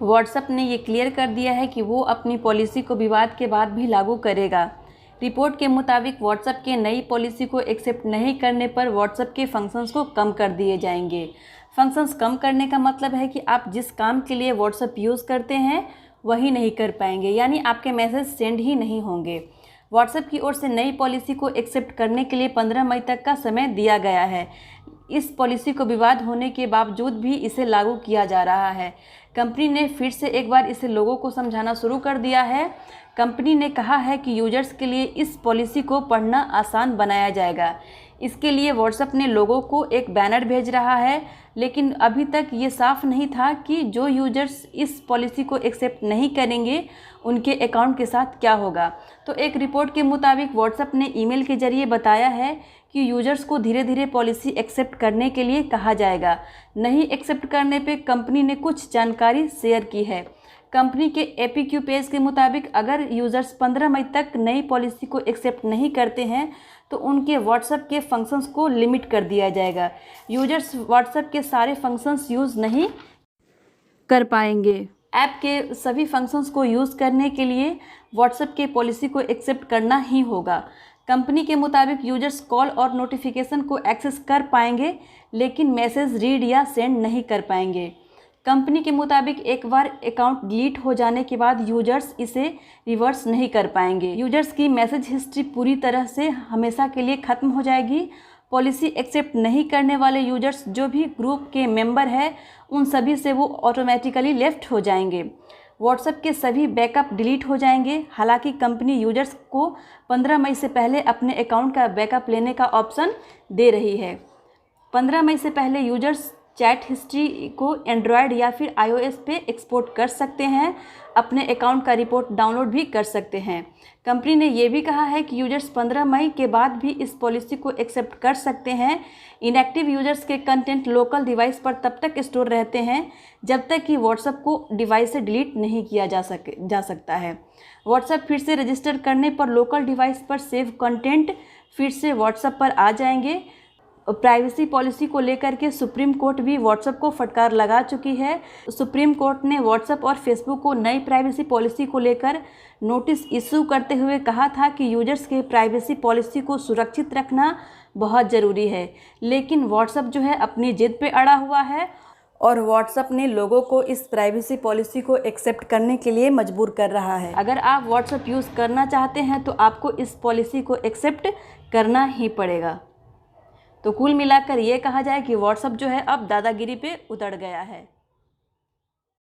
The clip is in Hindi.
व्हाट्सएप ने ये क्लियर कर दिया है कि वो अपनी पॉलिसी को विवाद के बाद भी लागू करेगा। रिपोर्ट के मुताबिक व्हाट्सएप के नई पॉलिसी को एक्सेप्ट नहीं करने पर व्हाट्सएप के फंक्शंस को कम कर दिए जाएंगे। फंक्शंस कम करने का मतलब है कि आप जिस काम के लिए व्हाट्सएप यूज़ करते हैं वही नहीं कर पाएंगे, यानी आपके मैसेज सेंड ही नहीं होंगे। व्हाट्सएप की ओर से नई पॉलिसी को एक्सेप्ट करने के लिए 15 मई तक का समय दिया गया है। इस पॉलिसी को विवाद होने के बावजूद भी इसे लागू किया जा रहा है। कंपनी ने फिर से एक बार इसे लोगों को समझाना शुरू कर दिया है। कंपनी ने कहा है कि यूजर्स के लिए इस पॉलिसी को पढ़ना आसान बनाया जाएगा। इसके लिए व्हाट्सएप ने लोगों को एक बैनर भेज रहा है, लेकिन अभी तक ये साफ नहीं था कि जो यूजर्स इस पॉलिसी को एक्सेप्ट नहीं करेंगे उनके अकाउंट के साथ क्या होगा। तो एक रिपोर्ट के मुताबिक व्हाट्सएप ने ईमेल के जरिए बताया है कि यूजर्स को धीरे धीरे पॉलिसी एक्सेप्ट करने के लिए कहा जाएगा। नहीं एक्सेप्ट करने पे कंपनी ने कुछ जानकारी शेयर की है। कंपनी के एपीक्यू पेज के मुताबिक अगर यूजर्स 15 मई तक नई पॉलिसी को एक्सेप्ट नहीं करते हैं तो उनके व्हाट्सएप के फंक्शंस को लिमिट कर दिया जाएगा। यूजर्स व्हाट्सएप के सारे फंक्शंस यूज़ नहीं कर पाएंगे। ऐप के सभी फंक्शंस को यूज़ करने के लिए व्हाट्सएप के पॉलिसी को एक्सेप्ट करना ही होगा। कंपनी के मुताबिक यूजर्स कॉल और नोटिफिकेशन को एक्सेस कर पाएंगे, लेकिन मैसेज रीड या सेंड नहीं कर पाएंगे। कंपनी के मुताबिक एक बार अकाउंट डिलीट हो जाने के बाद यूजर्स इसे रिवर्स नहीं कर पाएंगे। यूजर्स की मैसेज हिस्ट्री पूरी तरह से हमेशा के लिए ख़त्म हो जाएगी। पॉलिसी एक्सेप्ट नहीं करने वाले यूजर्स जो भी ग्रुप के मेंबर हैं उन सभी से वो ऑटोमेटिकली लेफ्ट हो जाएंगे। व्हाट्सएप के सभी बैकअप डिलीट हो जाएंगे। हालांकि कंपनी यूजर्स को 15 मई से पहले अपने अकाउंट का बैकअप लेने का ऑप्शन दे रही है। 15 मई से पहले यूजर्स चैट हिस्ट्री को एंड्रॉयड या फिर iOS पे एक्सपोर्ट कर सकते हैं। अपने अकाउंट का रिपोर्ट डाउनलोड भी कर सकते हैं। कंपनी ने यह भी कहा है कि यूजर्स 15 मई के बाद भी इस पॉलिसी को एक्सेप्ट कर सकते हैं। इनएक्टिव यूजर्स के कंटेंट लोकल डिवाइस पर तब तक स्टोर रहते हैं जब तक कि व्हाट्सएप को डिवाइस से डिलीट नहीं किया जा सकता है। व्हाट्सएप फिर से रजिस्टर करने पर लोकल डिवाइस पर सेव कंटेंट फिर से व्हाट्सएप पर आ जाएंगे। प्राइवेसी पॉलिसी को लेकर के सुप्रीम कोर्ट भी व्हाट्सएप को फटकार लगा चुकी है। सुप्रीम कोर्ट ने व्हाट्सएप और फेसबुक को नई प्राइवेसी पॉलिसी को लेकर नोटिस इशू करते हुए कहा था कि यूजर्स के प्राइवेसी पॉलिसी को सुरक्षित रखना बहुत ज़रूरी है, लेकिन व्हाट्सएप जो है अपनी जिद पे अड़ा हुआ है और व्हाट्सएप ने लोगों को इस प्राइवेसी पॉलिसी को एक्सेप्ट करने के लिए मजबूर कर रहा है। अगर आप व्हाट्सएप यूज़ करना चाहते हैं तो आपको इस पॉलिसी को एक्सेप्ट करना ही पड़ेगा। तो कुल मिलाकर ये कहा जाए कि व्हाट्सएप जो है अब दादागिरी पे उतर गया है।